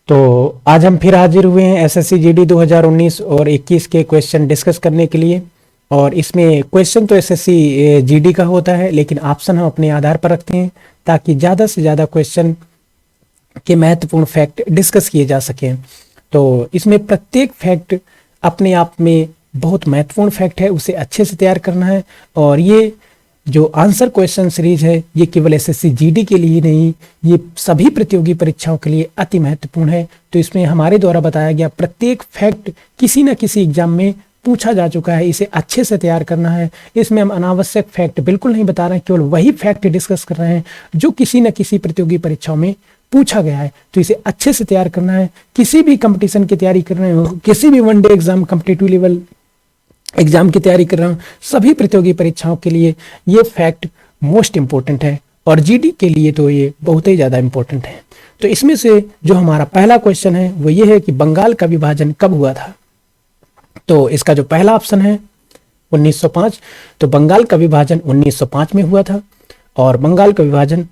तो आज हम फिर हाजिर हुए हैं एसएससी जीडी 2019 और 21 के क्वेश्चन डिस्कस करने के लिए। और इसमें क्वेश्चन तो एसएससी जीडी का होता है, लेकिन ऑप्शन हम अपने आधार पर रखते हैं ताकि ज़्यादा से ज़्यादा क्वेश्चन के महत्वपूर्ण फैक्ट डिस्कस किए जा सकें। तो इसमें प्रत्येक फैक्ट अपने आप में बहुत महत्वपूर्ण फैक्ट है, उसे अच्छे से तैयार करना है। और ये जो आंसर क्वेश्चन सीरीज है ये केवल एसएससी जीडी के लिए नहीं, ये सभी प्रतियोगी परीक्षाओं के लिए अति महत्वपूर्ण है। तो इसमें हमारे द्वारा बताया गया प्रत्येक फैक्ट किसी न किसी एग्जाम में पूछा जा चुका है, इसे अच्छे से तैयार करना है। इसमें हम अनावश्यक फैक्ट बिल्कुल नहीं बता रहे हैं, केवल वही फैक्ट डिस्कस कर रहे हैं जो किसी न किसी प्रतियोगी परीक्षाओं में पूछा गया है। तो इसे अच्छे से तैयार करना है। किसी भी कंपटीशन की तैयारी कर रहे हो, किसी भी one day exam, competitive level exam की तैयारी कर रहा हूं, सभी प्रतियोगी परीक्षाओं के लिए ये फैक्ट मोस्ट इंपॉर्टेंट है और जीडी के लिए तो ये बहुत ही ज्यादा इंपॉर्टेंट है। तो इसमें से जो हमारा पहला क्वेश्चन है वो ये है कि बंगाल का विभाजन कब हुआ था। तो इसका जो पहला ऑप्शन है 1905। तो बंगाल का विभाजन 1905 में हुआ था और बंगाल का विभाजन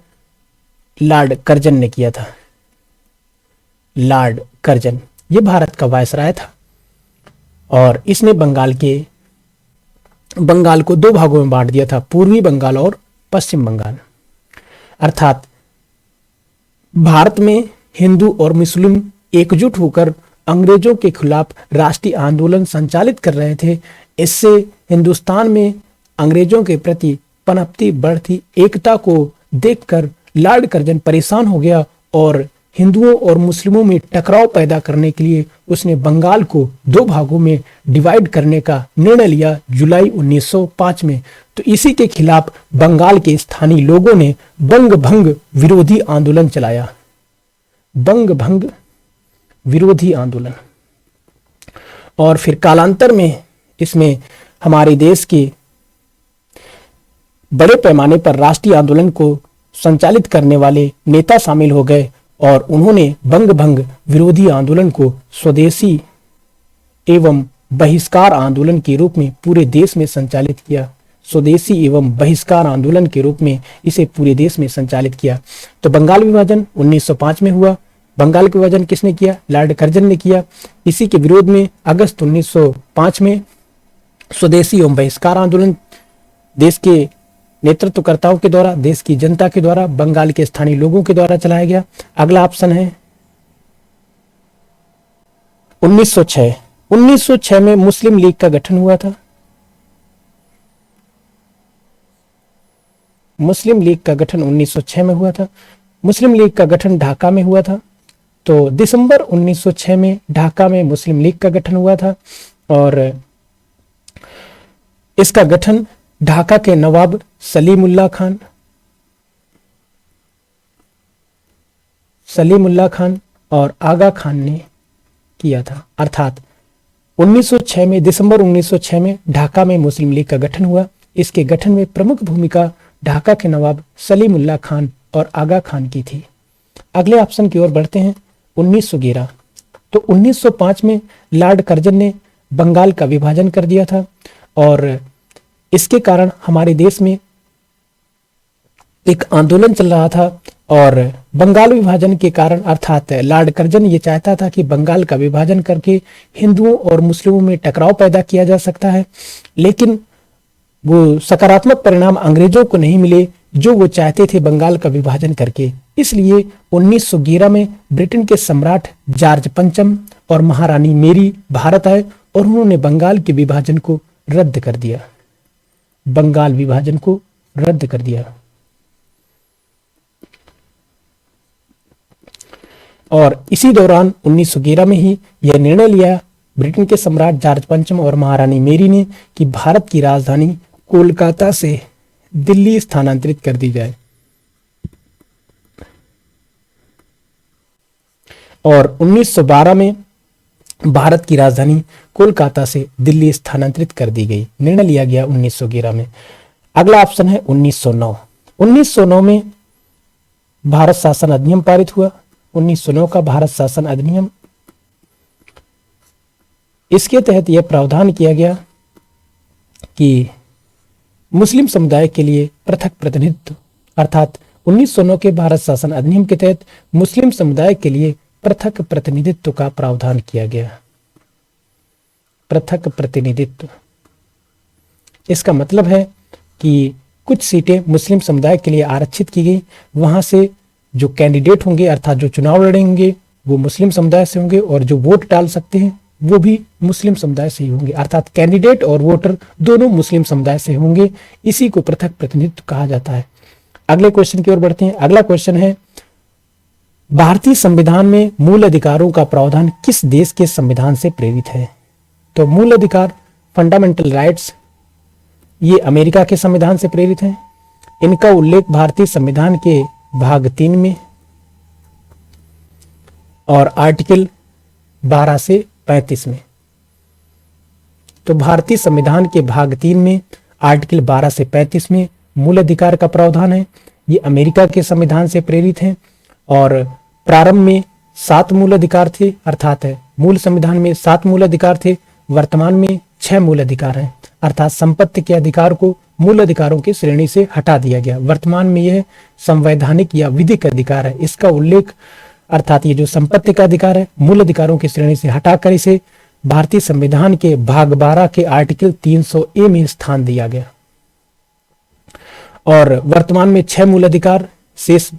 लॉर्ड कर्जन ने किया था। लॉर्ड कर्जन ये भारत का वायसराय था और इसने बंगाल को दो भागों में बांट दिया था, पूर्वी बंगाल और पश्चिम बंगाल। अर्थात भारत में हिंदू और मुस्लिम एकजुट होकर अंग्रेजों के खिलाफ राष्ट्रीय आंदोलन संचालित कर रहे थे। इससे हिंदुस्तान में अंग्रेजों के प्रति पनपती बढ़ती एकता को देखकर लॉर्ड कर्जन परेशान हो गया और हिंदुओं और मुस्लिमों में टकराव पैदा करने के लिए उसने बंगाल को दो भागों में डिवाइड करने का निर्णय लिया जुलाई 1905 में। तो इसी के खिलाफ बंगाल के स्थानीय लोगों ने बंग भंग विरोधी आंदोलन चलाया। बंग भंग विरोधी आंदोलन। और फिर कालांतर में इसमें हमारे देश के बड़े पैमाने पर राष्ट्रीय आंदोलन को संचालित करने वाले नेता शामिल हो गए और उन्होंने बंग भंग विरोधी आंदोलन को स्वदेशी एवं बहिष्कार आंदोलन के रूप में पूरे देश में संचालित किया। स्वदेशी एवं बहिष्कार आंदोलन के रूप में इसे पूरे देश में संचालित किया। तो बंगाल विभाजन 1905 में हुआ। बंगाल का विभाजन किसने किया? लॉर्ड कर्जन ने किया। इसी के विरोध में अगस्त 1905 में स्वदेशी एवं बहिष्कार आंदोलन देश के नेतृत्वकर्ताओं के द्वारा, देश की जनता के द्वारा, बंगाल के स्थानीय लोगों के द्वारा चलाया गया। अगला ऑप्शन है 1906। 1906 में मुस्लिम लीग का गठन हुआ था। मुस्लिम लीग का गठन 1906 में हुआ था। मुस्लिम लीग का गठन ढाका में हुआ था। तो दिसंबर 1906 में ढाका में मुस्लिम लीग का गठन हुआ था और इसका गठन ढाका के नवाब सलीमुल्लाह खान और आगा खान ने किया था। अर्थात 1906 में, दिसंबर 1906 में ढाका में मुस्लिम लीग का गठन हुआ। इसके गठन में प्रमुख भूमिका ढाका के नवाब सलीमुल्लाह खान और आगा खान की थी। अगले ऑप्शन की ओर बढ़ते हैं 1911। तो 1905 में लॉर्ड कर्जन ने बंगाल का विभाजन कर दिया था और इसके कारण हमारे देश में एक आंदोलन चल रहा था और बंगाल विभाजन के कारण, अर्थात लॉर्ड कर्जन ये चाहता था कि बंगाल का विभाजन करके हिंदुओं और मुस्लिमों में टकराव पैदा किया जा सकता है, लेकिन वो सकारात्मक परिणाम अंग्रेजों को नहीं मिले जो वो चाहते थे बंगाल का विभाजन करके। इसलिए 1911 में ब्रिटेन के सम्राट जॉर्ज पंचम और महारानी मेरी भारत आए और उन्होंने बंगाल के विभाजन को रद्द कर दिया। बंगाल विभाजन को रद्द कर दिया और इसी दौरान 1911 में ही यह निर्णय लिया ब्रिटेन के सम्राट जॉर्ज पंचम और महारानी मेरी ने कि भारत की राजधानी कोलकाता से दिल्ली स्थानांतरित कर दी जाए। और 1912 में भारत की राजधानी कोलकाता से दिल्ली स्थानांतरित कर दी गई। निर्णय लिया गया 1911 में। अगला ऑप्शन है 1909। 1909 में भारत शासन अधिनियम पारित हुआ। 1909 का भारत शासन अधिनियम, इसके तहत यह प्रावधान किया गया कि मुस्लिम समुदाय के लिए पृथक प्रतिनिधित्व, अर्थात 1909 के भारत शासन अधिनियम के तहत मुस्लिम समुदाय के लिए पृथक प्रतिनिधित्व का प्रावधान किया गया। पृथक प्रतिनिधित्व, इसका मतलब है कि कुछ सीटें मुस्लिम समुदाय के लिए आरक्षित की गई, वहां से जो कैंडिडेट होंगे अर्थात जो चुनाव लड़ेंगे वो मुस्लिम समुदाय से होंगे और जो वोट डाल सकते हैं वो भी मुस्लिम समुदाय से ही होंगे, अर्थात कैंडिडेट और वोटर दोनों मुस्लिम समुदाय से होंगे। इसी को पृथक प्रतिनिधित्व कहा जाता है। अगले क्वेश्चन की ओर बढ़ते हैं। अगला क्वेश्चन है, भारतीय संविधान में मूल अधिकारों का प्रावधान किस देश के संविधान से प्रेरित है? तो मूल अधिकार, फंडामेंटल राइट्स, ये अमेरिका के संविधान से प्रेरित हैं। इनका उल्लेख भारतीय संविधान के भाग 3 में और आर्टिकल 12 से 35 में। तो भारतीय संविधान के भाग 3 में आर्टिकल 12 से 35 में मूल अधिकार का प्रावधान है। ये अमेरिका के संविधान से प्रेरित है और प्रारंभ में 7 मूल अधिकार थे, अर्थात मूल संविधान में 7 मूल अधिकार थे, वर्तमान में 6 मूल अधिकार हैं, अर्थात संपत्ति के अधिकार को मूल अधिकारों की श्रेणी से हटा दिया गया। वर्तमान में यह संवैधानिक या विधिक अधिकार है। इसका उल्लेख, अर्थात ये जो संपत्ति का अधिकार है, मूल अधिकारों की श्रेणी से हटाकर इसे भारतीय संविधान के भाग 12 के आर्टिकल 300A में स्थान दिया गया। और वर्तमान में 6 मूल अधिकार शेष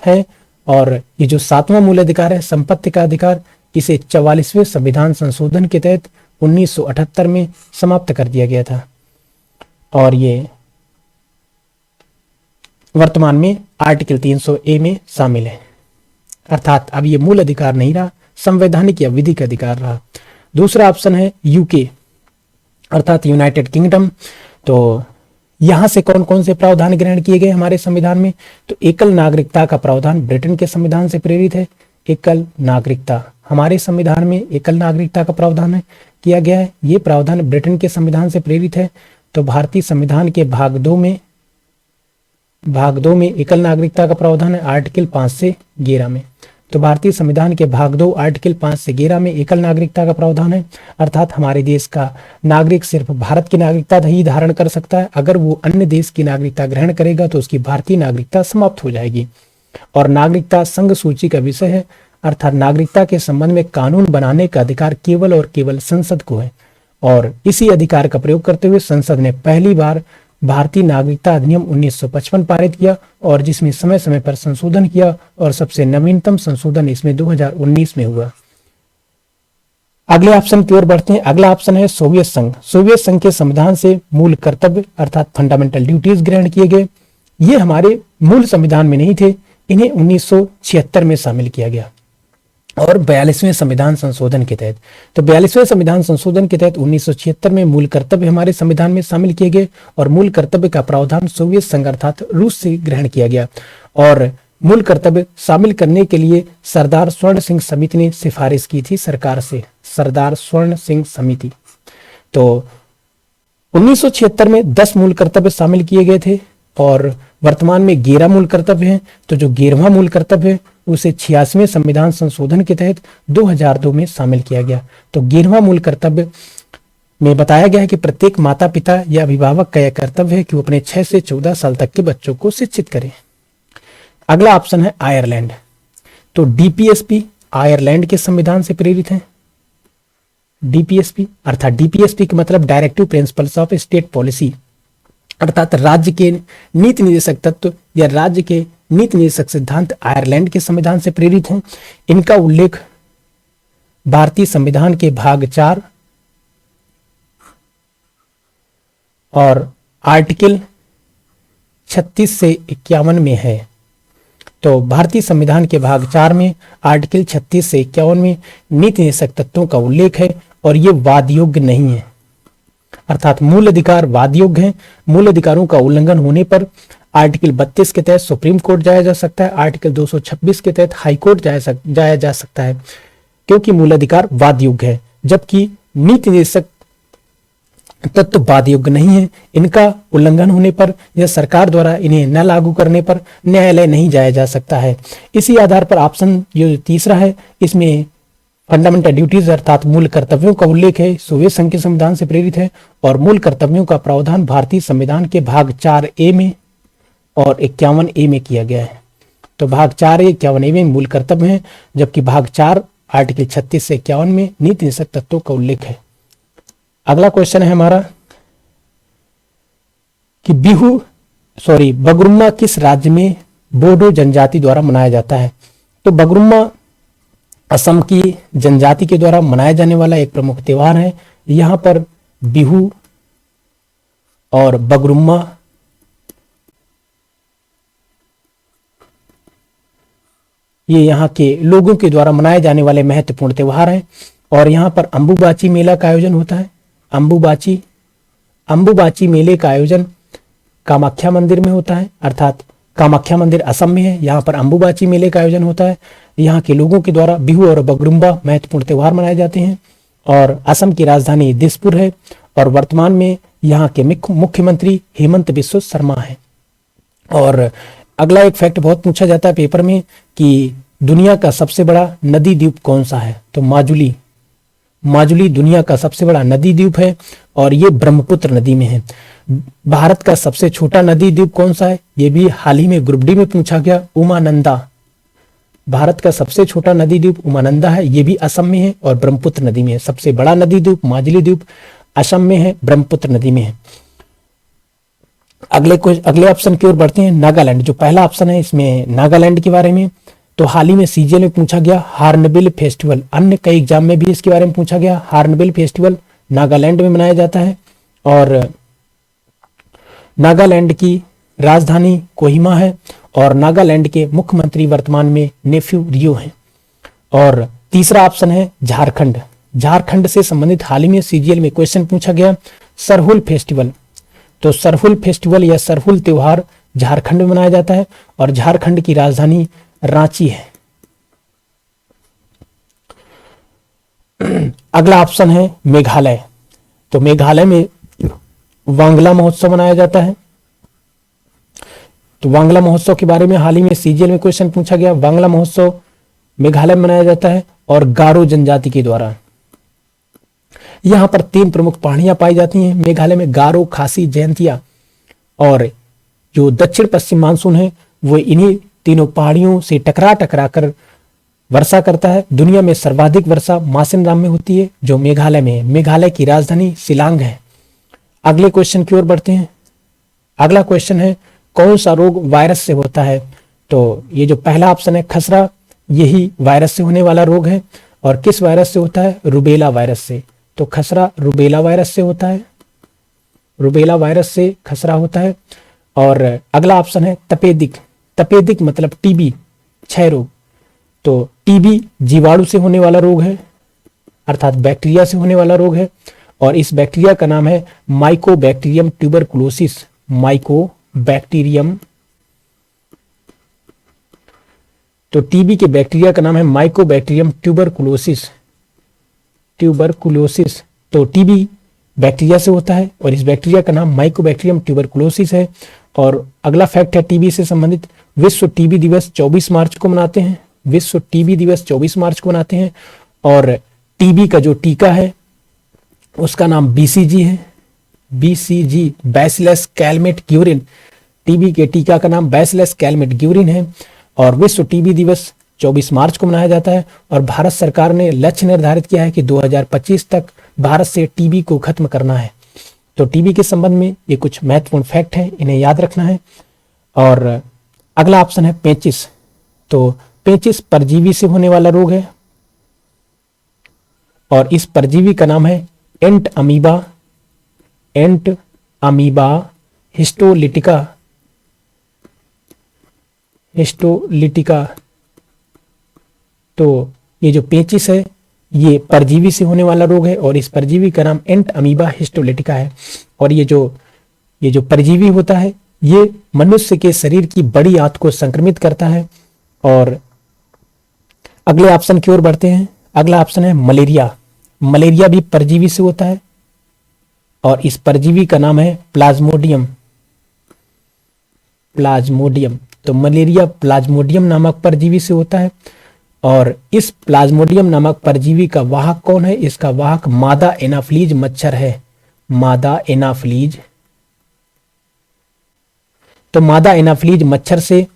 है और ये जो 7वां मूल अधिकार है, संपत्ति का अधिकार, इसे 44वें संविधान संशोधन के तहत 1978 में समाप्त कर दिया गया था और ये वर्तमान में आर्टिकल 300A में शामिल है, अर्थात अब ये मूल अधिकार नहीं रहा, संवैधानिक या विधिक अधिकार रहा। दूसरा ऑप्शन है यूके, अर्थात यूनाइटेड किंगडम। तो यहां से कौन कौन से प्रावधान ग्रहण किए गए हमारे संविधान में? तो एकल नागरिकता का प्रावधान ब्रिटेन के संविधान से प्रेरित है। एकल नागरिकता, हमारे संविधान में एकल नागरिकता का प्रावधान किया गया है। ये प्रावधान ब्रिटेन के संविधान से प्रेरित है। तो भारतीय संविधान के भाग 2 में एकल नागरिकता का प्रावधान है आर्टिकल 5 से 11 में। तो भारतीय संविधान के भाग 2 आर्टिकल 5 से 11 में एकल नागरिकता का प्रावधान है, अर्थात हमारे देश का नागरिक सिर्फ भारत की नागरिकता ही धारण कर सकता है। अगर वो अन्य देश की नागरिकता ग्रहण करेगा तो उसकी भारतीय नागरिकता समाप्त हो जाएगी। और नागरिकता संघ सूची का विषय है, अर्थात नागरिकता के संबंध में कानून बनाने का अधिकार केवल और केवल संसद को है। और इसी अधिकार का प्रयोग करते हुए संसद ने पहली बार भारतीय नागरिकता अधिनियम 1955 पारित किया और जिसमें समय समय पर संशोधन किया और सबसे नवीनतम संशोधन इसमें 2019 में हुआ। अगले ऑप्शन की ओर बढ़ते हैं। अगला ऑप्शन है सोवियत संघ। सोवियत संघ के संविधान से मूल कर्तव्य अर्थात फंडामेंटल ड्यूटीज ग्रहण किए गए। ये हमारे मूल संविधान में नहीं थे, इन्हें 1976 में शामिल किया गया और 42वें संविधान संशोधन के तहत। तो 42वें संविधान संशोधन के तहत 1976 में मूल कर्तव्य हमारे संविधान में शामिल किए गए और मूल कर्तव्य का प्रावधान सोवियत संघ अर्थात रूस से ग्रहण किया गया। और मूल कर्तव्य शामिल करने के लिए सरदार स्वर्ण सिंह समिति ने सिफारिश की थी सरकार से, सरदार स्वर्ण सिंह समिति। तो 1976 में 10 मूल कर्तव्य शामिल किए गए थे और वर्तमान में 11 मूल कर्तव्य हैं। तो जो 11वां मूल कर्तव्य है उसे 86वें संविधान संशोधन के तहत 2002 में शामिल किया गया। तो 11वां मूल कर्तव्य में बताया गया है कि प्रत्येक माता पिता या अभिभावक का यह कर्तव्य है कि वो अपने 6 से 14 साल तक के बच्चों को शिक्षित करें। अगला ऑप्शन है आयरलैंड। तो डीपीएसपी आयरलैंड के संविधान से प्रेरित है। डीपीएसपी अर्थात डीपीएसपी का मतलब directive principles of state policy, अर्थात राज्य के नीति निर्देशक तत्व या राज्य के नीति निर्देशक सिद्धांत आयरलैंड के संविधान से प्रेरित हैं। इनका उल्लेख भारतीय संविधान के भाग 4 और आर्टिकल 36 से 51 में है। तो भारतीय संविधान के भाग 4 में आर्टिकल 36 से 51 में नीति निर्देशक तत्वों का उल्लेख है और ये वाद योग्य नहीं है, अर्थात मूल अधिकार वाद योग्य है। मूल अधिकारों का उल्लंघन होने पर आर्टिकल 32 के तहत सुप्रीम कोर्ट जाया जा सकता है, आर्टिकल 226 के तहत हाई कोर्ट जाया जा सकता है, क्योंकि मूल अधिकार वाद योग्य है, जबकि नीति निर्देशक तत्व वाद योग्य नहीं है। इनका उल्लंघन होने पर या सरकार द्वारा इन्हें न लागू करने पर न्यायालय नहीं जाया जा सकता है। इसी आधार पर ऑप्शन जो तीसरा है इसमें फंडामेंटल ड्यूटीज अर्थात मूल कर्तव्यों का उल्लेख है, सोवियत संघ के संविधान से प्रेरित है और मूल कर्तव्यों का प्रावधान भारतीय संविधान के भाग 4A में और 51A में किया गया है। तो भाग 4 51वें मूल कर्तव्य हैं, जबकि भाग 4 आर्टिकल 36 से 51 में नीति निषेध तत्वों का उल्लेख है। अगला क्वेश्चन है हमारा कि बगरुम्मा किस राज्य में बोडो जनजाति द्वारा मनाया जाता है। तो बगरुम्मा असम की जनजाति के द्वारा मनाया जाने वाला एक प्रमुख त्योहार है। यहां पर बिहू और बगरुम्मा ये यहाँ के लोगों के द्वारा मनाए जाने वाले महत्वपूर्ण त्योहार हैं। और यहाँ पर अंबुबाची मेला का आयोजन होता है। अंबुबाची मेले का आयोजन कामाख्या मंदिर में होता है, अर्थात कामाख्या मंदिर असम में है। यहाँ पर अंबुबाची मेले का आयोजन होता है। यहाँ के लोगों के द्वारा बिहू और बगरुम्बा महत्वपूर्ण त्योहार मनाए जाते हैं। और असम की राजधानी दिसपुर है और वर्तमान में यहाँ के मुख्यमंत्री हेमंत बिस्वा शर्मा हैं। और अगला एक फैक्ट बहुत पूछा जाता है पेपर में कि दुनिया का सबसे बड़ा नदी द्वीप कौन सा है। तो माजुली दुनिया का सबसे बड़ा नदी द्वीप है और ये ब्रह्मपुत्र नदी में है। भारत का सबसे छोटा नदी द्वीप कौन सा है, ये भी हाल ही में ग्रुप डी में पूछा गया, उमानंदा। भारत का सबसे छोटा नदी द्वीप उमानंदा है, ये भी असम में है और ब्रह्मपुत्र नदी में है। सबसे बड़ा नदी द्वीप माजुली द्वीप असम में है, ब्रह्मपुत्र नदी में है। अगले ऑप्शन की ओर बढ़ते हैं। नागालैंड, जो पहला ऑप्शन है इसमें नागालैंड के बारे में। तो हाल ही में सीजीएल में पूछा गया हार्नबिल फेस्टिवल, अन्य कई एग्जाम में भी इसके बारे में पूछा गया। हार्नबिल फेस्टिवल नागालैंड में मनाया जाता है और नागालैंड की राजधानी कोहिमा है और नागालैंड के मुख्यमंत्री वर्तमान में नेफ्यू रियो हैं। और तीसरा ऑप्शन है झारखंड। झारखंड से संबंधित हाल ही में सीजीएल में क्वेश्चन पूछा गया सरहुल फेस्टिवल। तो सरहुल फेस्टिवल या सरहुल त्योहार झारखंड में मनाया जाता है और झारखंड की राजधानी रांची है। अगला ऑप्शन है मेघालय। तो मेघालय में वांगला महोत्सव मनाया जाता है। तो वांगला महोत्सव के बारे में हाल ही में सीजीएल में क्वेश्चन पूछा गया। वांगला महोत्सव मेघालय में मनाया जाता है और गारो जनजाति के द्वारा। यहां पर 3 प्रमुख पहाड़ियां पाई जाती हैं मेघालय में, गारो, खासी, जयंतिया। और जो दक्षिण पश्चिम मानसून है वो इन्हीं तीनों पहाड़ियों से टकरा कर वर्षा करता है। दुनिया में सर्वाधिक वर्षा मासिनराम में होती है जो मेघालय में है। मेघालय की राजधानी शिलांग है। अगले क्वेश्चन की ओर बढ़ते हैं। अगला क्वेश्चन है कौन सा रोग वायरस से होता है। तो ये जो पहला ऑप्शन है खसरा, यही वायरस से होने वाला रोग है। और किस वायरस से होता है, रुबेला वायरस से। तो खसरा रुबेला वायरस से होता है, रुबेला वायरस से खसरा होता है। और अगला ऑप्शन है तपेदिक। तपेदिक मतलब टीबी, क्षय रोग। तो टीबी जीवाणु से होने वाला रोग है, अर्थात बैक्टीरिया से होने वाला रोग है। और इस बैक्टीरिया का नाम है माइकोबैक्टीरियम ट्यूबरकुलोसिस। माइकोबैक्टीरियम, तो टीबी के बैक्टीरिया का नाम है माइकोबैक्टीरियम ट्यूबरकुलोसिस। तो टीबी बैक्टीरिया से होता है और इस बैक्टीरिया का नाम माइकोबैक्टीरियम ट्यूबरकुलोसिस है। और अगला फैक्ट है टीबी से संबंधित, विश्व टीबी दिवस 24 मार्च को मनाते हैं। विश्व टीबी दिवस 24 मार्च को मनाते हैं। और टीबी का जो टीका है उसका नाम बीसीजी है। BCG, bacillus Calmette Guérin. TB के टीका का नाम बैसिलस कैलमेट ग्यूरिन है। और विश्व टीबी दिवस 24 मार्च को मनाया जाता है। और भारत सरकार ने लक्ष्य निर्धारित किया है कि 2025 तक भारत से टीबी को खत्म करना है। तो टीबी के संबंध में ये कुछ महत्वपूर्ण फैक्ट हैं, इन्हें याद रखना है। और अगला ऑप्शन है पेचिस। तो पेचिस परजीवी से होने वाला रोग है और इस परजीवी का नाम है एंट अमीबा हिस्टोलिटिका। तो ये जो पेचिस है ये परजीवी से होने वाला रोग है और इस परजीवी का नाम एंट अमीबा हिस्टोलिटिका है। और ये जो परजीवी होता है ये मनुष्य के शरीर की बड़ी आंत को संक्रमित करता है। और अगले ऑप्शन की ओर बढ़ते हैं। अगला ऑप्शन है मलेरिया। मलेरिया भी परजीवी से होता है और इस परजीवी का नाम है प्लाज्मोडियम। तो मलेरिया प्लाज्मोडियम नामक परजीवी से होता है। और इस प्लाज्मोडियम नामक परजीवी का वाहक कौन है, इसका वाहक मादा एनाफ्लीज मच्छर है। मादा एनाफ्लीज, तो मादा एनाफ्लीज मच्छर से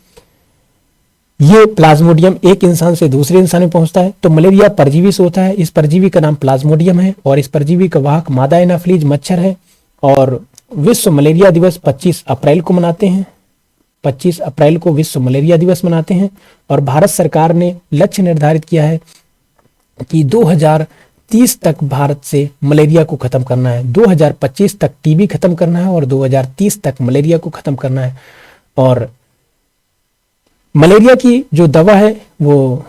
ये प्लाज्मोडियम एक इंसान से दूसरे इंसान में पहुंचता है। तो मलेरिया परजीवी से होता है। इस परजीवी का नाम प्लाज्मोडियम है और इस परजीवी का वाहक मादा एनाफ्लीज मच्छर है। और विश्व मलेरिया दिवस 25 अप्रैल को मनाते हैं। 25 अप्रैल को विश्व मलेरिया दिवस मनाते हैं। और भारत सरकार ने लक्ष्य निर्धारित किया है कि 2030 तक भारत से मलेरिया को खत्म करना है। 2025 तक टीबी खत्म करना है और 2030 तक मलेरिया को खत्म करना है। और मलेरिया की जो दवा है वो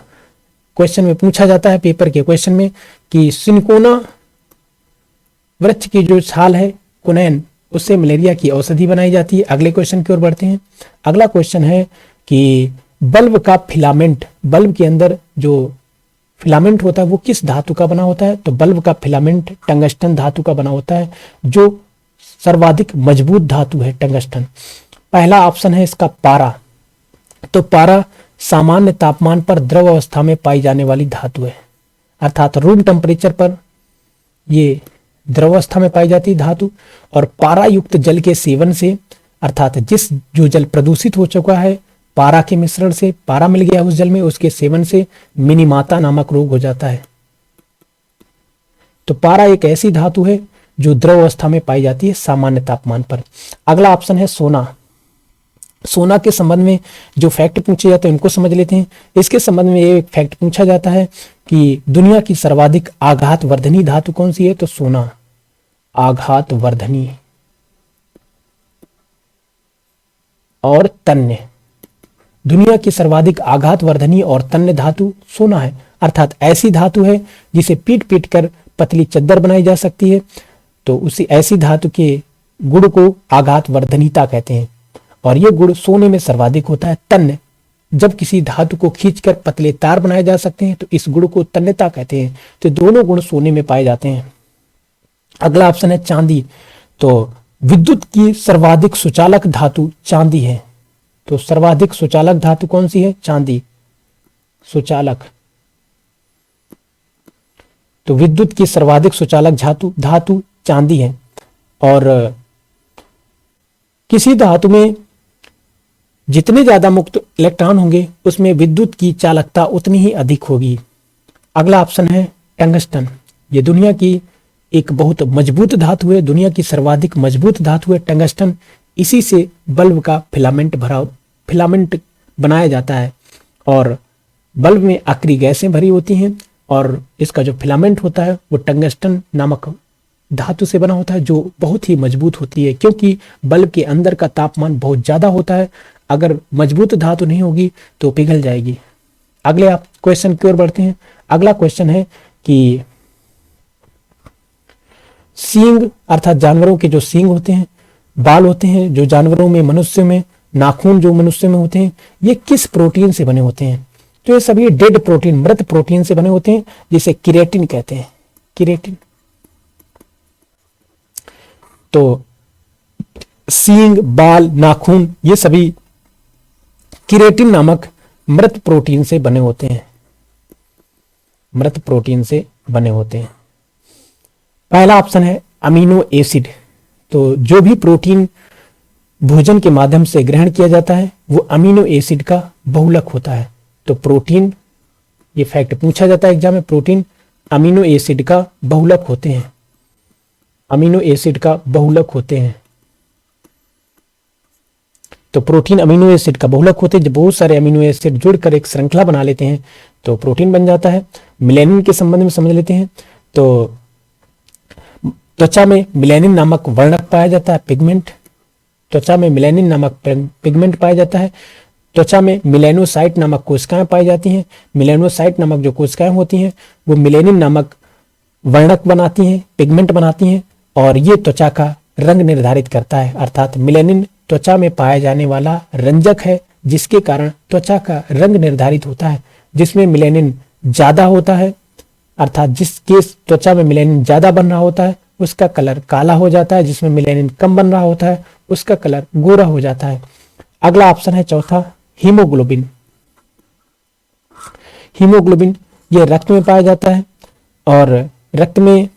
क्वेश्चन में पूछा जाता है, पेपर के क्वेश्चन में, कि सिनकोना वृक्ष की जो छाल है कुनैन, उससे मलेरिया की औषधि बनाई जाती है। अगले क्वेश्चन की ओर बढ़ते हैं। अगला क्वेश्चन है कि बल्ब का फिलामेंट, बल्ब के अंदर जो फिलामेंट होता है वो किस धातु का बना होता है? तो बल्ब का फिलामेंट टंगस्टन धातु का बना होता है, जो सर्वाधिक मजबूत धातु है टंगस्टन। पहला ऑप्शन है इसका पारा। तो पारा सामान्य तापमान पर द्रव अवस्था में पाई जाने वाली धातु है, अर्थात रूम टेम्परेचर पर ये द्रव अवस्था में पाई जाती धातु। और पारा युक्त जल के सेवन से, अर्थात जो जल प्रदूषित हो चुका है पारा के मिश्रण से, पारा मिल गया उस जल में, उसके सेवन से मिनीमाता नामक रोग हो जाता है। तो पारा एक ऐसी धातु है जो द्रव अवस्था में पाई जाती है सामान्य तापमान पर। अगला ऑप्शन है सोना। सोना के संबंध में जो फैक्ट पूछे जाते हैं उनको समझ लेते हैं। इसके संबंध में एक फैक्ट पूछा जाता है कि दुनिया की सर्वाधिक आघात वर्धनी धातु कौन सी है? तो सोना आघात वर्धनी और तन्य, दुनिया की सर्वाधिक आघात वर्धनी और तन्य धातु सोना है, अर्थात ऐसी धातु है जिसे पीट पीट कर पतली चद्दर बनाई जा सकती है। तो उसी ऐसी धातु के गुण को आघात वर्धनीता कहते हैं और यह गुण सोने में सर्वाधिक होता है। तन्य, जब किसी धातु को खींचकर पतले तार बनाए जा सकते हैं तो इस गुण को तन्यता कहते हैं। तो दोनों गुण सोने में पाए जाते हैं। अगला ऑप्शन है चांदी। तो विद्युत की सर्वाधिक सुचालक धातु चांदी है। तो सर्वाधिक सुचालक धातु कौन सी है? चांदी सुचालक। तो विद्युत की सर्वाधिक सुचालक धातु चांदी है। और किसी धातु में जितने ज्यादा मुक्त इलेक्ट्रॉन होंगे उसमें विद्युत की चालकता उतनी ही अधिक होगी। अगला ऑप्शन है टंगस्टन। ये दुनिया की एक बहुत मजबूत धातु है, दुनिया की सर्वाधिक मजबूत धातु है टंगस्टन। इसी से बल्ब का फिलामेंट बनाया जाता है और बल्ब में आखिरी गैसें भरी होती हैं और इसका जो फिलामेंट होता है वो टंगस्टन नामक धातु से बना होता है, जो बहुत ही मजबूत होती है क्योंकि बल्ब के अंदर का तापमान बहुत ज्यादा होता है। अगर मजबूत धातु नहीं होगी तो पिघल जाएगी। अगले आप क्वेश्चन की ओर बढ़ते हैं। अगला क्वेश्चन है कि सींग, अर्थात जानवरों के जो सींग होते हैं, बाल होते हैं जो जानवरों में, मनुष्य में, नाखून जो मनुष्य में होते हैं, ये किस प्रोटीन से बने होते हैं? तो ये सभी डेड प्रोटीन, मृत प्रोटीन से बने होते हैं, जिसे किरेटिन कहते हैं। किरेटिन। तो सींग, बाल, नाखून ये सभी किरेटिन नामक मृत प्रोटीन से बने होते हैं। मृत प्रोटीन से बने होते हैं। पहला ऑप्शन है अमीनो एसिड। तो जो भी प्रोटीन भोजन के माध्यम से ग्रहण किया जाता है वो अमीनो एसिड का बहुलक होता है। तो प्रोटीन, ये फैक्ट पूछा जाता है एग्जाम में, प्रोटीन अमीनो एसिड का बहुलक होते हैं। अमीनो एसिड का बहुलक होते हैं। तो प्रोटीन अमीनो एसिड का बहुलक होते हैं। जब बहुत सारे अमीनो एसिड जुड़कर एक श्रृंखला बना लेते हैं तो प्रोटीन बन जाता है। मिलेनिन के संबंध में समझ लेते हैं। तो त्वचा में मिलेनिन नामक वर्णक पाया जाता है, पिगमेंट। त्वचा में मिलेनिन नामक पिगमेंट पाया जाता है। त्वचा में मिलेनोसाइट नामक कोशिकाएं पाई जाती हैं। मिलेनोसाइट नामक जो कोशिकाएं होती हैं वो मिलेनिन नामक वर्णक बनाती हैं, पिगमेंट बनाती हैं और ये त्वचा का रंग निर्धारित करता है। अर्थात मिलेनिन त्वचा में पाया जाने वाला रंजक है जिसके कारण त्वचा का रंग निर्धारित होता है। जिसमें मिलेनिन ज्यादा होता है, अर्थात जिसके त्वचा में मिलेनिन ज्यादा बन रहा होता है उसका कलर काला हो जाता है, जिसमें मिलेनिन कम बन रहा होता है उसका कलर गोरा हो जाता है। अगला ऑप्शन है चौथा हीमोग्लोबिन। हीमोग्लोबिन ये रक्त में पाया जाता है और रक्त में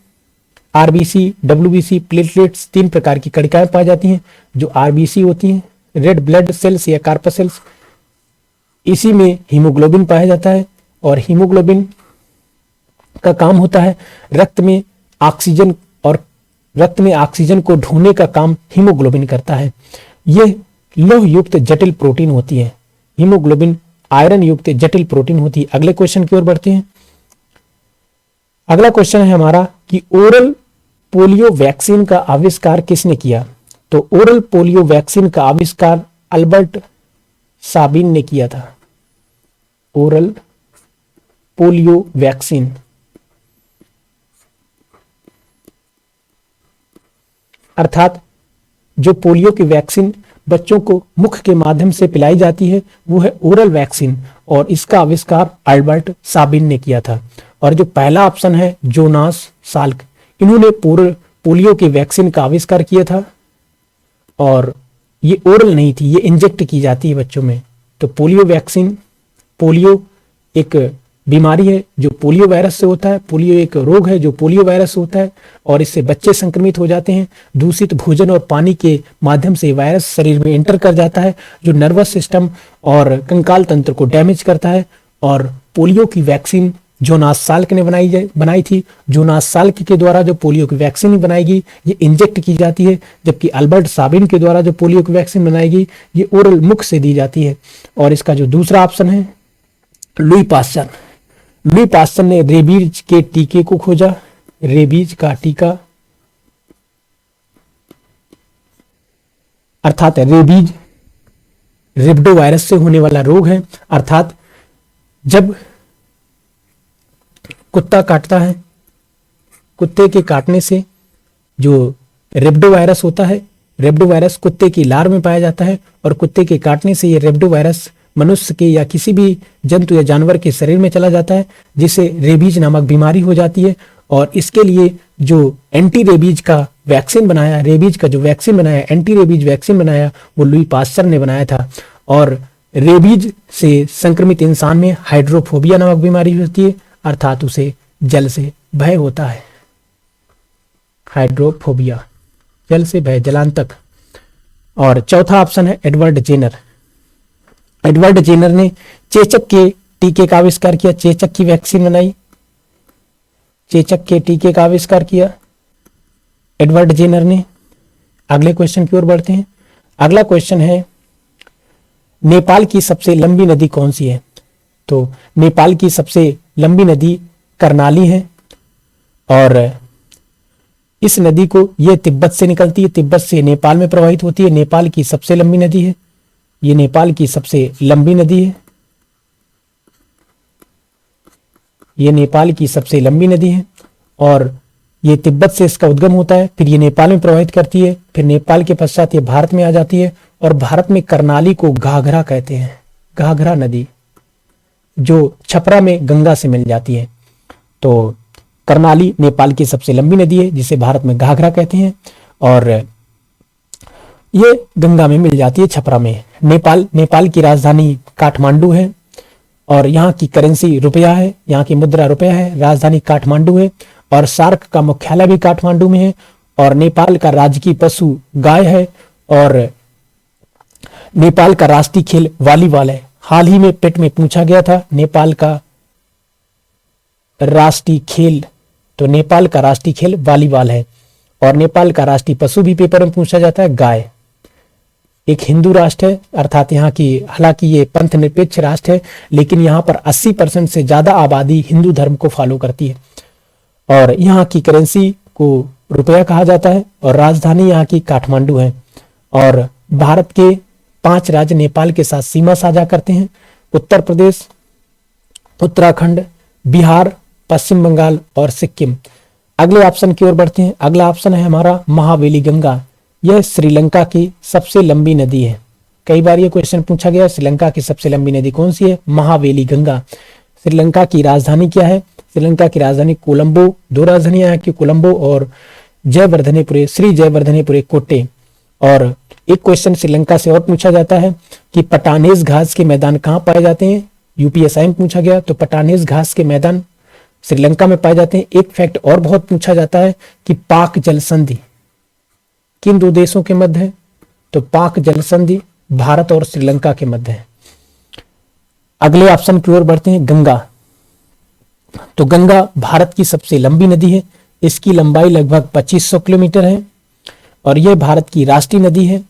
आरबीसी, डब्ल्यूबीसी, प्लेटलेट्स, 3 प्रकार की कणिकाएं पाई जाती हैं। जो आरबीसी होती हैं, रेड ब्लड सेल्स या कार्पसेल्स, इसी में हीमोग्लोबिन पाया जाता है और हीमोग्लोबिन का काम होता है रक्त में ऑक्सीजन, और रक्त में ऑक्सीजन को ढोने का काम हीमोग्लोबिन करता है। यह लौह युक्त जटिल प्रोटीन होती है। हीमोग्लोबिन आयरन युक्त जटिल प्रोटीन होती है। अगले क्वेश्चन की ओर बढ़ते हैं। अगला क्वेश्चन है हमारा कि ओरल पोलियो वैक्सीन का आविष्कार किसने किया? तो ओरल पोलियो वैक्सीन का आविष्कार अल्बर्ट साबिन ने किया था। ओरल पोलियो वैक्सीन अर्थात जो पोलियो की वैक्सीन बच्चों को मुख के माध्यम से पिलाई जाती है वो है ओरल वैक्सीन, और इसका आविष्कार अल्बर्ट साबिन ने किया था। और जो पहला ऑप्शन है जोनास साल्क, इन्होंने पोलियो की वैक्सीन का आविष्कार किया था, और ये ओरल नहीं थी, ये इंजेक्ट की जाती है बच्चों में। तो पोलियो वैक्सीन, पोलियो एक बीमारी है जो पोलियो वायरस से होता है। पोलियो एक रोग है जो पोलियो वायरस से होता है और इससे बच्चे संक्रमित हो जाते हैं। दूषित भोजन और पानी के माध्यम से वायरस शरीर में एंटर कर जाता है जो नर्वस सिस्टम और कंकाल तंत्र को डैमेज करता है। और पोलियो की वैक्सीन जोनास साल्क ने बनाई थी। जोनास साल्क के द्वारा जो पोलियो की वैक्सीन बनाई गई ये इंजेक्ट की जाती है, जबकि अल्बर्ट साबिन के द्वारा जो पोलियो की वैक्सीन बनाई गई ये ओरल मुख से दी जाती है। और इसका जो दूसरा ऑप्शन है लुई पास्चर। लुई पास्चर ने रेबीज के टीके को खोजा। रेबीज का टीका अर्थात रेबीज रेबडो वायरस से होने वाला रोग है। अर्थात जब कुत्ता काटता है, कुत्ते के काटने से जो रेबडो वायरस होता है, रेबडो वायरस कुत्ते की लार में पाया जाता है और कुत्ते के काटने से ये रेबडो वायरस मनुष्य के या किसी भी जंतु या जानवर के शरीर में चला जाता है, जिससे रेबीज नामक बीमारी हो जाती है। और इसके लिए जो एंटी रेबीज का वैक्सीन बनाया, रेबीज का जो वैक्सीन बनाया, एंटी रेबीज वैक्सीन बनाया, वो लुई पास्चर ने बनाया था। और रेबीज से संक्रमित इंसान में हाइड्रोफोबिया नामक बीमारी होती है, अर्थात उसे जल से भय होता है। हाइड्रोफोबिया, जल से भय, जलांतक। और चौथा ऑप्शन है एडवर्ड जेनर। एडवर्ड जेनर ने चेचक के टीके का आविष्कार किया, चेचक की वैक्सीन बनाई, चेचक के टीके का आविष्कार किया एडवर्ड जेनर ने। अगले क्वेश्चन की ओर बढ़ते हैं। अगला क्वेश्चन है नेपाल की सबसे लंबी नदी कौन सी है? तो नेपाल की सबसे लंबी नदी कर्णाली है और इस नदी को यह तिब्बत से निकलती है, तिब्बत से नेपाल में प्रवाहित होती है। नेपाल की सबसे लंबी नदी है, ये नेपाल की सबसे लंबी नदी है, ये नेपाल की सबसे लंबी नदी है और ये तिब्बत से इसका उद्गम होता है, फिर ये नेपाल में प्रवाहित करती है, फिर नेपाल के पश्चात ये भारत में आ जाती है। और भारत में कर्णाली को घाघरा कहते हैं, घाघरा नदी, जो छपरा में गंगा से मिल जाती है। तो कर्णाली नेपाल की सबसे लंबी नदी है जिसे भारत में घाघरा कहते हैं और ये गंगा में मिल जाती है छपरा में। नेपाल की राजधानी काठमांडू है और यहाँ की करेंसी रुपया है, यहाँ की मुद्रा रुपया है, राजधानी काठमांडू है और सार्क का मुख्यालय भी काठमांडू में है। और नेपाल का राजकीय पशु गाय है और नेपाल का राष्ट्रीय खेल वॉलीबॉल है। हाल ही में पेट में पूछा गया था नेपाल का राष्ट्रीय खेल, तो नेपाल का राष्ट्रीय खेल वॉलीबॉल है। और नेपाल का राष्ट्रीय पशु भी पेपर में पूछा जाता है गाय। एक हिंदू राष्ट्र है, अर्थात यहाँ की, हालांकि ये पंथ निरपेक्ष राष्ट्र है लेकिन यहाँ पर 80% से ज्यादा आबादी हिंदू धर्म को फॉलो करती है। और यहाँ की करेंसी को रुपया कहा जाता है और राजधानी यहाँ की काठमांडू है। और भारत के 5 राज्य नेपाल के साथ सीमा साझा करते हैं, उत्तर प्रदेश, उत्तराखंड, बिहार, पश्चिम बंगाल और सिक्किम। अगले ऑप्शन की ओर बढ़ते हैं। अगला ऑप्शन है हमारा महावेली गंगा। यह श्रीलंका की सबसे लंबी नदी है। कई बार ये क्वेश्चन पूछा गया, श्रीलंका की सबसे लंबी नदी कौन सी है? महावेली गंगा। श्रीलंका की राजधानी क्या है? श्रीलंका की राजधानी कोलंबो। 2 राजधानियां हैं कि कोलंबो और जयवर्धनेपुरे, श्री जयवर्धनेपुरे कोट्टे। और एक क्वेश्चन श्रीलंका से और पूछा जाता है कि पटानेज घास के मैदान कहाँ पाए जाते हैं? यूपीएसआई में पूछा गया, तो पटानेज घास के मैदान श्रीलंका में पाए जाते हैं। एक फैक्ट और बहुत पूछा जाता है कि पाक जल संधि किन 2 देशों के मध्य है? तो पाक जल संधि भारत और श्रीलंका के मध्य है। अगले ऑप्शन की ओर बढ़ते हैं, गंगा। तो गंगा भारत की सबसे लंबी नदी है, इसकी लंबाई लगभग 2500 किलोमीटर है और यह भारत की राष्ट्रीय नदी है।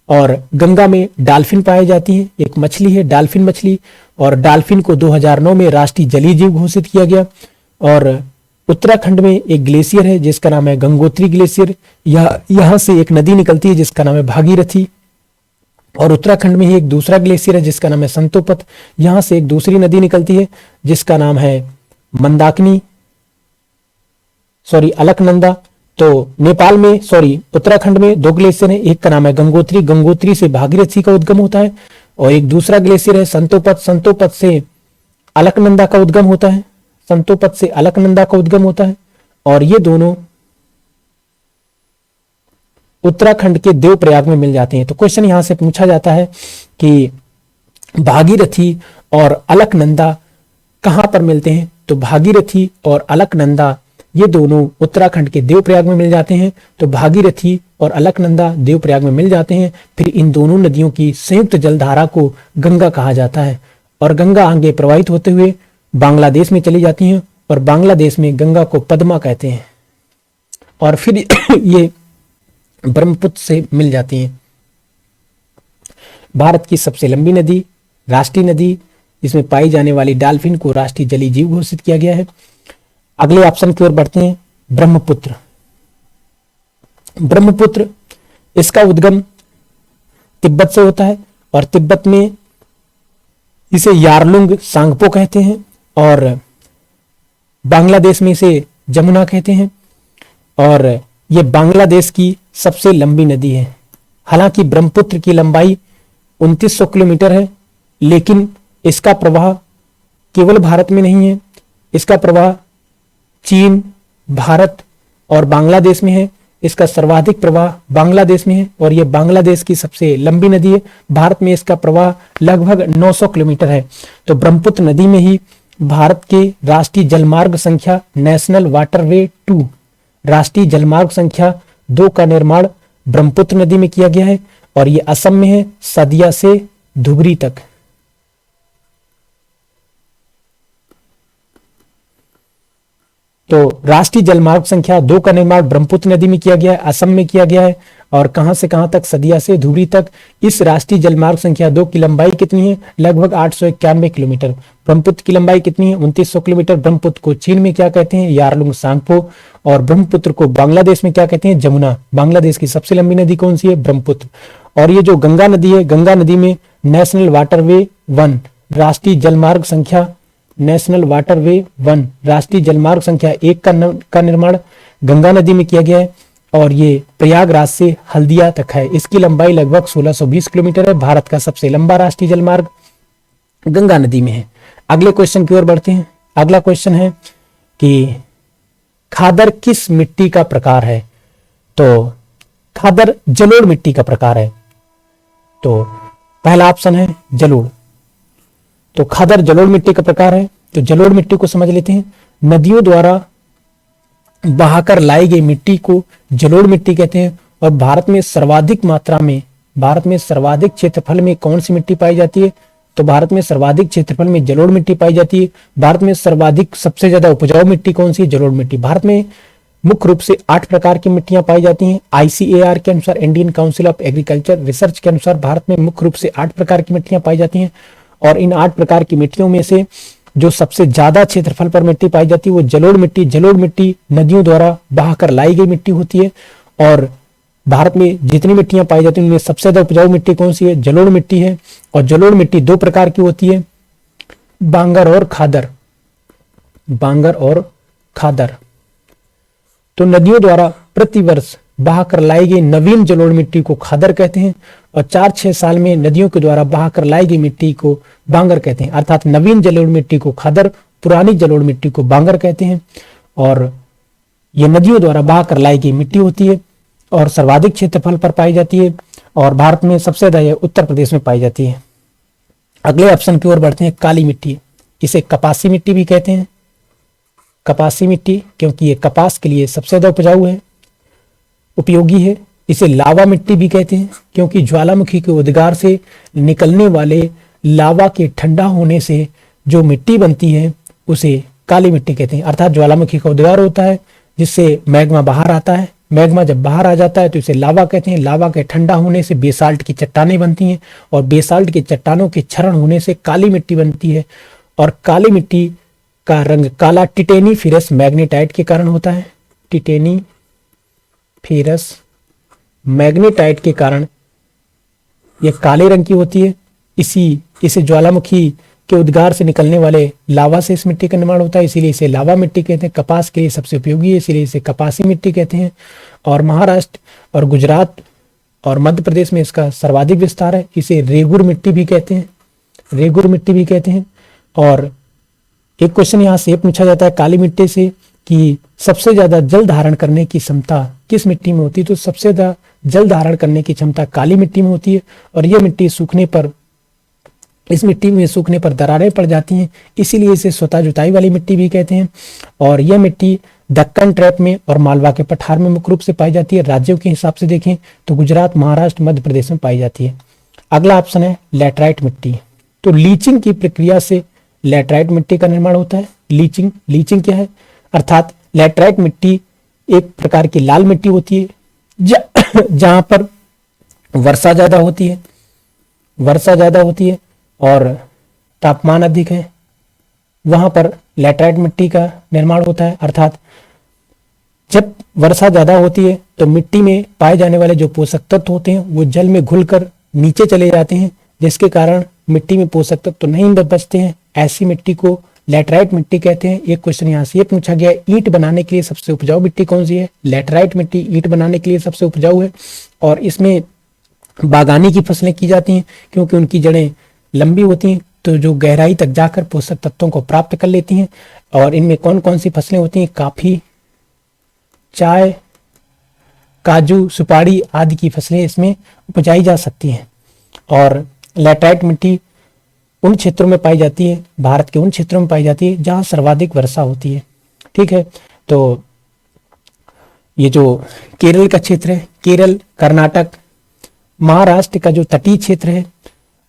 और गंगा में डॉल्फिन पाई जाती है, एक मछली है डॉल्फिन मछली, और डॉल्फिन को 2009 में राष्ट्रीय जलीय जीव घोषित किया गया। और उत्तराखंड में एक ग्लेशियर है जिसका नाम है गंगोत्री ग्लेशियर, यहाँ से एक नदी निकलती है जिसका नाम है भागीरथी। और उत्तराखंड में ही एक दूसरा ग्लेशियर है जिसका नाम है संतोपत, यहां से एक दूसरी नदी निकलती है जिसका नाम है मंदाकिनी, अलकनंदा। तो नेपाल में उत्तराखंड में दो ग्लेशियर हैं, एक का नाम है गंगोत्री, गंगोत्री से भागीरथी का उद्गम होता है, और एक दूसरा ग्लेशियर है संतोपत, संतोपत से अलकनंदा का उद्गम होता है, संतोपत से अलकनंदा का उद्गम होता है। और ये दोनों उत्तराखंड के देवप्रयाग में मिल जाते हैं। तो क्वेश्चन यहां से पूछा जाता है कि भागीरथी और अलकनंदा कहां पर मिलते हैं। तो भागीरथी और अलकनंदा ये दोनों उत्तराखंड के देवप्रयाग में मिल जाते हैं। तो भागीरथी और अलकनंदा देवप्रयाग में मिल जाते हैं। फिर इन दोनों नदियों की संयुक्त जलधारा को गंगा कहा जाता है, और गंगा आगे प्रवाहित होते हुए बांग्लादेश में चली जाती हैं, और बांग्लादेश में गंगा को पद्मा कहते हैं, और फिर ये ब्रह्मपुत्र से मिल जाती हैं। भारत की सबसे लंबी नदी, राष्ट्रीय नदी, इसमें पाई जाने वाली डॉल्फिन को राष्ट्रीय जलीय जीव घोषित किया गया है। अगले ऑप्शन की ओर बढ़ते हैं, ब्रह्मपुत्र। ब्रह्मपुत्र, इसका उद्गम तिब्बत से होता है, और तिब्बत में इसे यारलुंग सांगपो कहते हैं, और बांग्लादेश में इसे जमुना कहते हैं, और यह बांग्लादेश की सबसे लंबी नदी है। हालांकि ब्रह्मपुत्र की लंबाई 2900 किलोमीटर है, लेकिन इसका प्रवाह केवल भारत में नहीं है, इसका प्रवाह चीन, भारत और बांग्लादेश में है। इसका सर्वाधिक प्रवाह बांग्लादेश में है, और यह बांग्लादेश की सबसे लंबी नदी है। भारत में इसका प्रवाह लगभग 900 किलोमीटर है। तो ब्रह्मपुत्र नदी में ही भारत के राष्ट्रीय जलमार्ग संख्या नेशनल वाटरवे 2, राष्ट्रीय जलमार्ग संख्या 2 का निर्माण ब्रह्मपुत्र नदी में किया गया है, और यह असम में है, सदिया से धुबरी तक। तो राष्ट्रीय जलमार्ग संख्या 2 का निर्माण ब्रह्मपुत्र नदी में किया गया है, असम में किया गया है, और कहां से कहां तक, सदिया से धुबरी तक। इस राष्ट्रीय जलमार्ग संख्या 2 की लंबाई कितनी है, लगभग 891 किलोमीटर। ब्रह्मपुत्र की लंबाई कितनी है, 2900 किलोमीटर। ब्रह्मपुत्र को चीन में क्या कहते हैं, यारलुंग सांगपो, और ब्रह्मपुत्र को बांग्लादेश में क्या कहते हैं, जमुना। बांग्लादेश की सबसे लंबी नदी कौन सी है, ब्रह्मपुत्र। और ये जो गंगा नदी है, गंगा नदी में नेशनल वाटरवे 1, राष्ट्रीय जलमार्ग संख्या नेशनल वाटरवे 1, राष्ट्रीय जलमार्ग संख्या 1 का निर्माण गंगा नदी में किया गया है, और ये प्रयागराज से हल्दिया तक है। इसकी लंबाई लगभग 1620 किलोमीटर है। भारत का सबसे लंबा राष्ट्रीय जलमार्ग गंगा नदी में है। अगले क्वेश्चन की ओर बढ़ते हैं। अगला क्वेश्चन है कि खादर किस मिट्टी का प्रकार है। तो खादर जलोढ़ मिट्टी का प्रकार है। तो पहला ऑप्शन है जलोढ़। तो खादर जलोढ़ मिट्टी का प्रकार है। तो जलोढ़ मिट्टी को समझ लेते हैं। नदियों द्वारा बहाकर लाई गई मिट्टी को जलोढ़ मिट्टी कहते हैं। और भारत में सर्वाधिक मात्रा में, भारत में सर्वाधिक क्षेत्रफल में कौन सी मिट्टी पाई जाती है। तो भारत में सर्वाधिक क्षेत्रफल में जलोढ़ मिट्टी पाई जाती है। भारत में सर्वाधिक सबसे ज्यादा उपजाऊ मिट्टी कौन सी है, जलोढ़ मिट्टी। भारत में मुख्य रूप से 8 प्रकार की मिट्टियां पाई जाती हैं। ICAR के अनुसार, Indian council of agriculture research के अनुसार, भारत में मुख्य रूप से 8 प्रकार की मिट्टियां पाई जाती हैं। और इन 8 प्रकार की मिट्टियों में से जो सबसे ज्यादा क्षेत्रफल पर मिट्टी पाई जाती है वो जलोढ़ मिट्टी। जलोढ़ मिट्टी नदियों द्वारा बहाकर लाई गई मिट्टी होती है। और भारत में जितनी मिट्टियां पाई जाती हैं उनमें सबसे ज्यादा उपजाऊ मिट्टी कौन सी है, जलोढ़ मिट्टी है। और जलोढ़ मिट्टी 2 प्रकार की होती है, बांगर और खादर। बांगर और खादर। तो नदियों द्वारा प्रतिवर्ष बहाकर लाई गई नवीन जलोढ़ मिट्टी को खादर कहते हैं। और 4-6 साल में नदियों के द्वारा बहाकर लाई गई मिट्टी को बांगर कहते हैं। अर्थात नवीन जलोढ़ मिट्टी को खादर, पुरानी जलोढ़ मिट्टी को बांगर कहते हैं। और ये नदियों द्वारा बहाकर लाई गई मिट्टी होती है और सर्वाधिक क्षेत्रफल पर पाई जाती है। और भारत में सबसे ज्यादा यह उत्तर प्रदेश में पाई जाती है। अगले ऑप्शन की ओर बढ़ते हैं, काली मिट्टी। इसे कपासी मिट्टी भी कहते हैं। कपासी मिट्टी क्योंकि ये कपास के लिए सबसे ज्यादा उपजाऊ है, उपयोगी है। इसे लावा मिट्टी भी कहते हैं क्योंकि ज्वालामुखी के उद्गार से निकलने वाले लावा के ठंडा होने से जो मिट्टी बनती है उसे काली मिट्टी कहते हैं। अर्थात ज्वालामुखी का उद्गार होता है जिससे मैग्मा बाहर आता है। मैग्मा जब बाहर आ जाता है तो इसे लावा कहते हैं। लावा के ठंडा होने से बेसाल्ट की चट्टानें बनती हैं और बेसाल्ट की चट्टानों के क्षरण होने से काली मिट्टी बनती है। और काली मिट्टी का रंग काला टिटेनीफेरस मैग्नेटाइट के कारण होता है। टिटेनीफेरस मैग्नेटाइट के कारण यह काले रंग की होती है। इसे ज्वालामुखी के उद्गार से निकलने वाले लावा से इस मिट्टी का निर्माण होता है, इसीलिए इसे लावा मिट्टी कहते हैं। कपास के लिए सबसे उपयोगी है, इसीलिए इसे कपासी मिट्टी कहते हैं। और महाराष्ट्र और गुजरात और मध्य प्रदेश में इसका सर्वाधिक विस्तार है। इसे रेगुर मिट्टी भी कहते हैं, रेगुर मिट्टी भी कहते हैं। और एक क्वेश्चन यहाँ से पूछा जाता है काली मिट्टी से कि सबसे ज्यादा जल धारण करने की क्षमता किस मिट्टी में होती है, तो सबसे ज्यादा जल धारण करने की क्षमता काली मिट्टी में होती है। और यह मिट्टी सूखने पर, इस मिट्टी में सूखने पर दरारें पड़ जाती हैं, इसीलिए इसे स्वतः जुताई वाली मिट्टी भी कहते हैं। और यह मिट्टी दक्कन ट्रैप में और मालवा के पठार में मुख्य रूप से पाई जाती है। राज्यों के हिसाब से देखें तो गुजरात, महाराष्ट्र, मध्य प्रदेश में पाई जाती है। अगला ऑप्शन है लैटराइट मिट्टी। तो लीचिंग की प्रक्रिया से लैटराइट मिट्टी का निर्माण होता है। लीचिंग क्या है, अर्थात लैटराइट मिट्टी एक प्रकार की लाल मिट्टी होती है जहां पर वर्षा ज्यादा होती है और तापमान अधिक है, वहां पर लैटराइट मिट्टी का निर्माण होता है। अर्थात जब वर्षा ज्यादा होती है तो मिट्टी में पाए जाने वाले जो पोषक तत्व होते हैं वो जल में घुलकर नीचे चले जाते हैं, जिसके कारण मिट्टी में पोषक तत्व तो नहीं बचते हैं। ऐसी मिट्टी को लैटराइट मिट्टी कहते हैं। एक क्वेश्चन यहाँ से ये पूछा गया है, ईंट बनाने के लिए सबसे उपजाऊ मिट्टी कौन सी है? लैटराइट मिट्टी ईंट बनाने के लिए सबसे उपजाऊ है और इसमें बागानी की फसलें की जाती हैं क्योंकि उनकी जड़ें लंबी होती हैं तो जो गहराई तक जाकर पोषक तत्वों को प्राप्त कर लेती हैं। और इनमें कौन कौन सी फसलें होती हैं? कॉफी, चाय, काजू, सुपारी आदि की फसलें इसमें उपजाई जा सकती हैं। और लैटराइट मिट्टी उन क्षेत्रों में पाई जाती है, भारत के उन क्षेत्रों में पाई जाती है जहां सर्वाधिक वर्षा होती है। ठीक है, तो ये जो केरल का क्षेत्र है, केरल, कर्नाटक, महाराष्ट्र का जो तटीय क्षेत्र है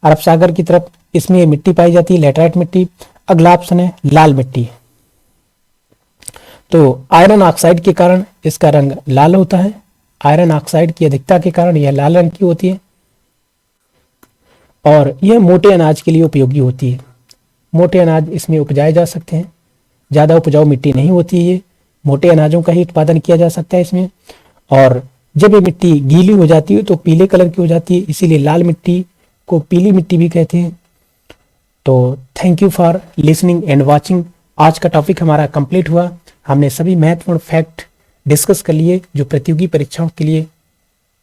अरब सागर की तरफ, इसमें ये मिट्टी पाई जाती है, लैटराइट मिट्टी। अगला ऑप्शन है लाल मिट्टी। तो आयरन ऑक्साइड के कारण इसका रंग लाल होता है। आयरन ऑक्साइड की अधिकता के कारण यह लाल रंग की होती है और यह मोटे अनाज के लिए उपयोगी होती है। मोटे अनाज इसमें उपजाए जा सकते हैं। ज़्यादा उपजाऊ मिट्टी नहीं होती है, ये मोटे अनाजों का ही उत्पादन किया जा सकता है इसमें। और जब ये मिट्टी गीली हो जाती है तो पीले कलर की हो जाती है, इसीलिए लाल मिट्टी को पीली मिट्टी भी कहते हैं। तो thank you for listening and watching. आज का टॉपिक हमारा कंप्लीट हुआ। हमने सभी महत्वपूर्ण फैक्ट डिस्कस कर लिए जो प्रतियोगी परीक्षाओं के लिए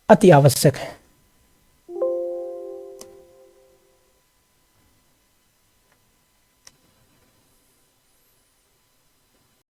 अति आवश्यक है।